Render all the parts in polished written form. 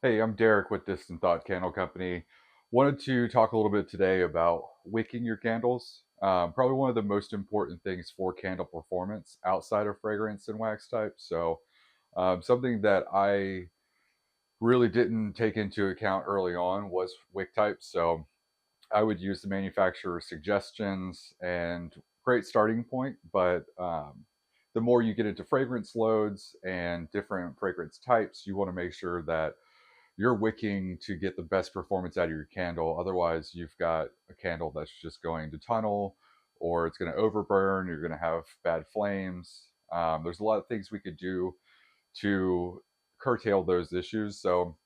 Hey, I'm Derek with Distant Thought Candle Company. Wanted to talk a little bit today about wicking your candles. Probably one of the most important things for candle performance outside of fragrance and wax type. Something that I really didn't take into account early on was wick type. So, I would use the manufacturer's suggestions and great starting point, but the more you get into fragrance loads and different fragrance types, you want to make sure that you're wicking to get the best performance out of your candle. Otherwise, you've got a candle that's just going to tunnel or it's going to overburn. You're going to have bad flames. There's a lot of things we could do to curtail those issues. So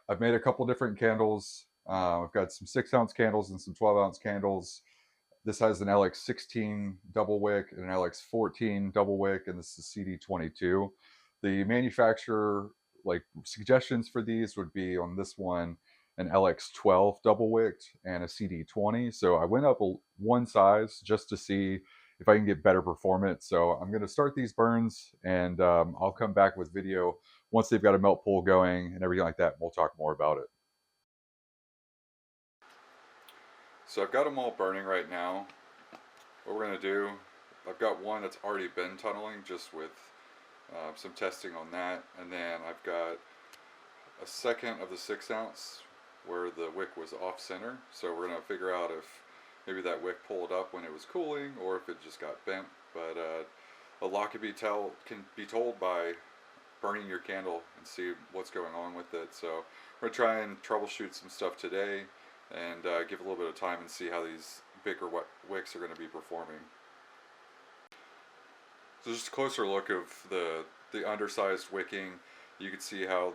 I've made a couple different candles. I've got some 6 ounce candles and some 12-ounce candles. This has an LX16 double wick and an LX14 double wick, and this is CD22. The manufacturer like suggestions for these would be on this one an LX12 double wicked and a CD20. So I went up one size just to see if I can get better performance. So I'm going to start these burns, and I'll come back with video once they've got a melt pool going and everything like that. We'll talk more about it. So I've got them all burning right now. What we're going to do, I've got one that's already been tunneling just with some testing on that, and then I've got a second of the 6 ounce where the wick was off center. So we're going to figure out if maybe that wick pulled up when it was cooling or if it just got bent. But a lot can be told by burning your candle and see what's going on with it. So we're going to try and troubleshoot some stuff today and give a little bit of time and see how these bigger wicks are going to be performing. So just a closer look of the undersized wicking. You can see how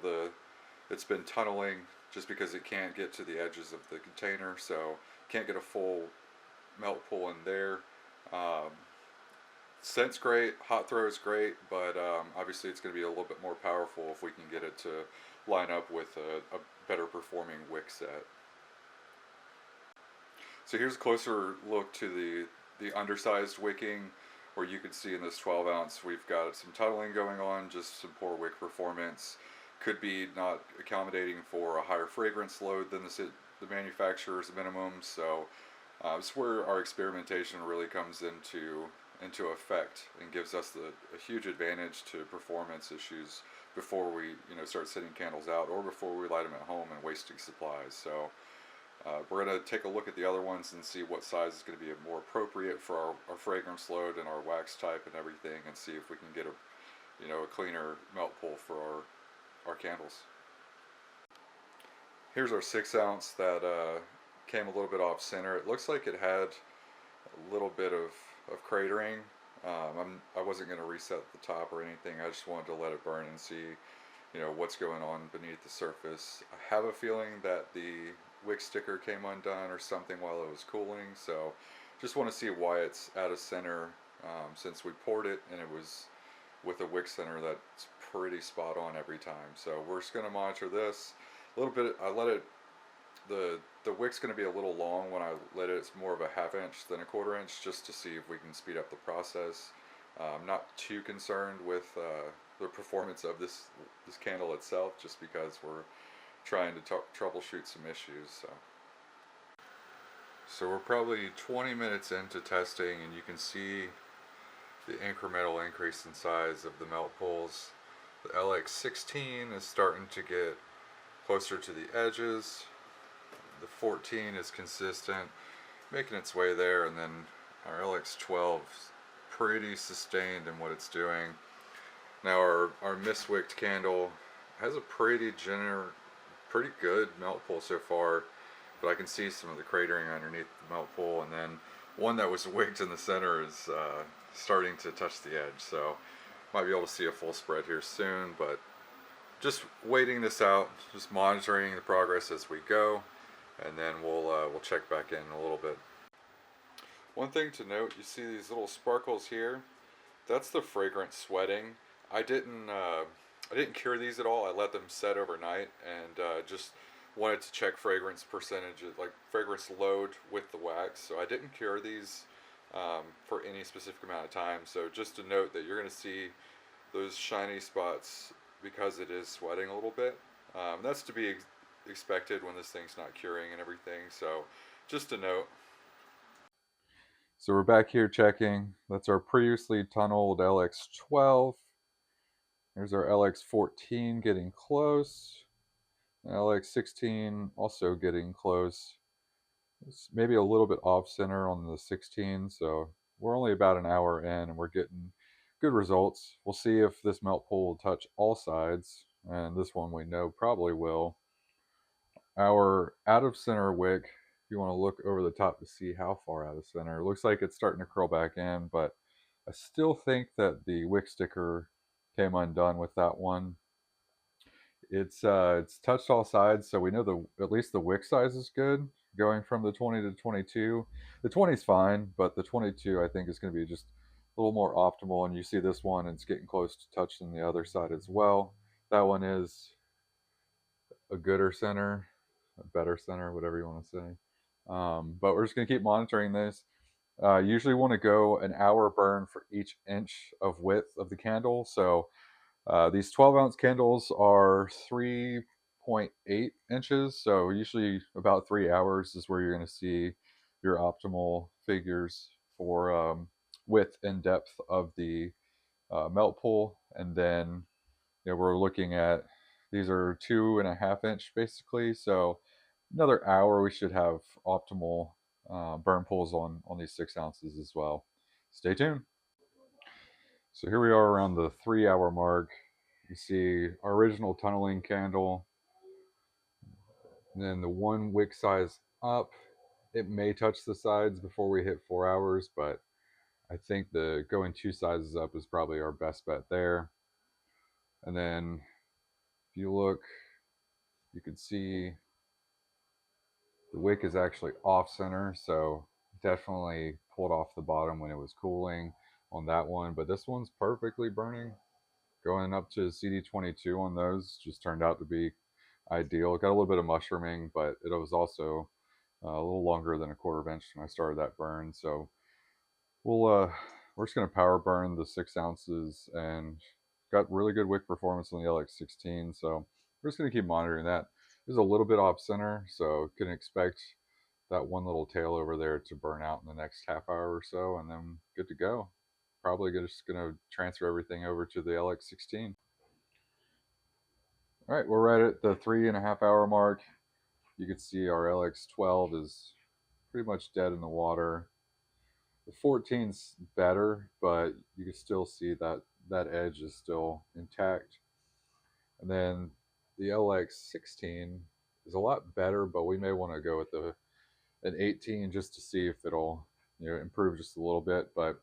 it's been tunneling just because it can't get to the edges of the container, so can't get a full melt pool in there. Um, Scent's great, hot throw is great, but obviously it's going to be a little bit more powerful if we can get it to line up with a better performing wick set. So here's a closer look to the undersized wicking, where you can see in this 12 ounce we've got some tunneling going on, just some poor wick performance. Could be not accommodating for a higher fragrance load than the manufacturer's minimum. So it's where our experimentation really comes into effect and gives us a huge advantage to performance issues before we start sending candles out or before we light them at home and wasting supplies. So we're going to take a look at the other ones and see what size is going to be more appropriate for our fragrance load and our wax type and everything, and see if we can get a cleaner melt pool for our candles. Here's our 6 ounce that came a little bit off center. It looks like it had a little bit of cratering. I wasn't going to reset the top or anything. I just wanted to let it burn and see what's going on beneath the surface. I have a feeling that the wick sticker came undone or something while it was cooling, so just want to see why it's out of center, since we poured it and it was with a wick center that's pretty spot on every time. So we're just going to monitor this a little bit. I let it the wick's going to be a little long when I let it. It's more of a ½ inch than a ½ inch, just to see if we can speed up the process. I'm not too concerned with the performance of this candle itself, just because we're trying to troubleshoot some issues. So we're probably 20 minutes into testing, and you can see the incremental increase in size of the melt pools. The LX16 is starting to get closer to the edges. The 14 is consistent, making its way there, and then our LX12 is pretty sustained in what it's doing. Now our miswicked candle has a pretty good melt pool so far, but I can see some of the cratering underneath the melt pool, and then one that was wicked in the center is starting to touch the edge, so might be able to see a full spread here soon, but just waiting this out, just monitoring the progress as we go, and then we'll check back in a little bit. One thing to note, you see these little sparkles here? That's the fragrance sweating. I didn't cure these at all. I let them set overnight, and just wanted to check fragrance percentages, like fragrance load with the wax. So I didn't cure these for any specific amount of time. So just to note that you're going to see those shiny spots because it is sweating a little bit. That's to be expected when this thing's not curing and everything. So just a note. So we're back here checking. That's our previously tunneled LX12. There's our LX14 getting close. LX16 also getting close. It's maybe a little bit off center on the 16, so we're only about an hour in and we're getting good results. We'll see if this melt pool will touch all sides, and this one we know probably will. Our out of center wick, if you want to look over the top to see how far out of center, it looks like it's starting to curl back in, but I still think that the wick sticker came undone with that one. It's touched all sides, so we know at least the wick size is good. Going from the 20 to 22, the 20 is fine, but the 22 I think is going to be just a little more optimal. And you see this one, it's getting close to touching the other side as well. That one is a gooder center, a better center, whatever you want to say. But we're just going to keep monitoring this. Usually want to go an hour burn for each inch of width of the candle. So these 12-ounce candles are 3.8 inches. So usually about 3 hours is where you're going to see your optimal figures for width and depth of the melt pool. And then we're looking at, these are 2.5 inch basically. So another hour we should have optimal burn pools on these 6 ounces as well. Stay tuned. So here we are around the 3 hour mark. You see our original tunneling candle, and then the one wick size up. It may touch the sides before we hit 4 hours, but I think the going two sizes up is probably our best bet there. And then if you look, you can see the wick is actually off center, so definitely pulled off the bottom when it was cooling on that one. But this one's perfectly burning. Going up to CD22 on those just turned out to be ideal. It got a little bit of mushrooming, but it was also a little longer than a quarter of inch when I started that burn. So we're just gonna power burn the 6 ounces, and got really good wick performance on the LX16. So we're just gonna keep monitoring that. It was a little bit off center, so can expect that one little tail over there to burn out in the next half hour or so, and then good to go. Probably just gonna transfer everything over to the LX16. All right, we're right at the 3.5 hour mark. You can see our LX12 is pretty much dead in the water. The 14's better, but you can still see that edge is still intact. And then the LX16 is a lot better, but we may want to go with an 18 just to see if it'll improve just a little bit. But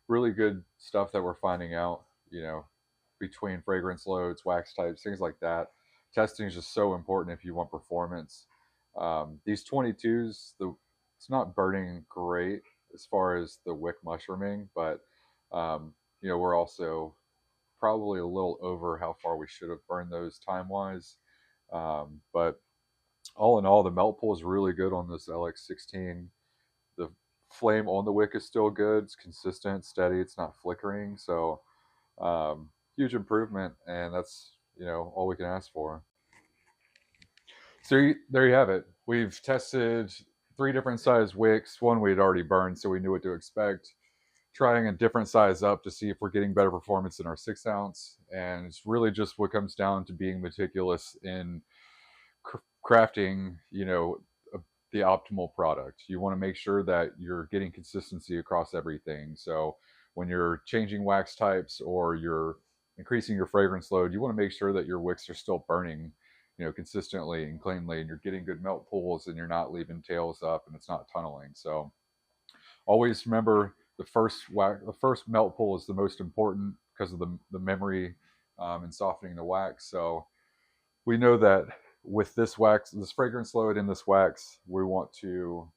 really good stuff that we're finding out, between fragrance loads, wax types, things like that. Testing is just so important if you want performance. These 22s, it's not burning great as far as the wick mushrooming, but we're also probably a little over how far we should have burned those time wise. But all in all, the melt pool is really good on this LX16. The flame on the wick is still good. It's consistent, steady. It's not flickering. So huge improvement, and that's all we can ask for. So there you have it. We've tested 3 different size wicks. One we had already burned, so we knew what to expect. Trying a different size up to see if we're getting better performance in our 6 ounce, and it's really just what comes down to being meticulous in crafting, the optimal product. You want to make sure that you're getting consistency across everything. So when you're changing wax types or you're increasing your fragrance load, you want to make sure that your wicks are still burning, consistently and cleanly, and you're getting good melt pools, and you're not leaving tails up, and it's not tunneling. So always remember the first melt pool is the most important because of the memory and softening the wax. So we know that with this wax, this fragrance load in this wax, we want to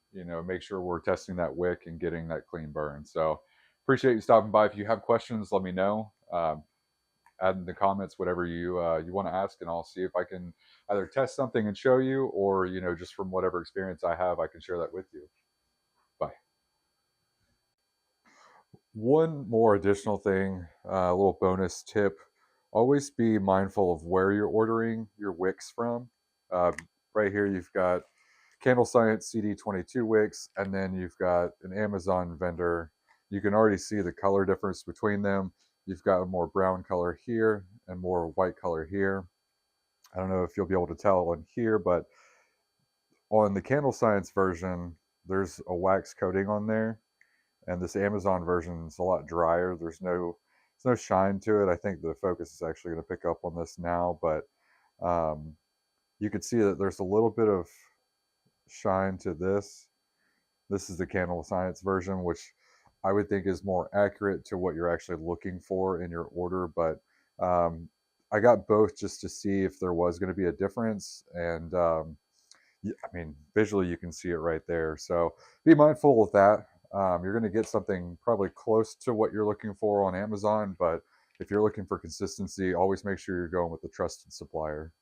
make sure we're testing that wick and getting that clean burn. So appreciate you stopping by. If you have questions, let me know. Add in the comments whatever you want to ask, and I'll see if I can either test something and show you, or just from whatever experience I have, I can share that with you. Bye. One more additional thing, a little bonus tip. always be mindful of where you're ordering your wicks from. Uh, right here, you've got Candle Science CD22 wicks, and then you've got an Amazon vendor. You can already see the color difference between them. You've got a more brown color here and more white color here. I don't know if you'll be able to tell on here, but on the Candle Science version, there's a wax coating on there, and this Amazon version is a lot drier. There's no shine to it. I think the focus is actually going to pick up on this now, but um, you could see that there's a little bit of shine to this. This is the Candle Science version, which I would think is more accurate to what you're actually looking for in your order. But I got both just to see if there was going to be a difference. And I mean, visually, you can see it right there. So be mindful of that. You're going to get something probably close to what you're looking for on Amazon. But if you're looking for consistency, always make sure you're going with the trusted supplier.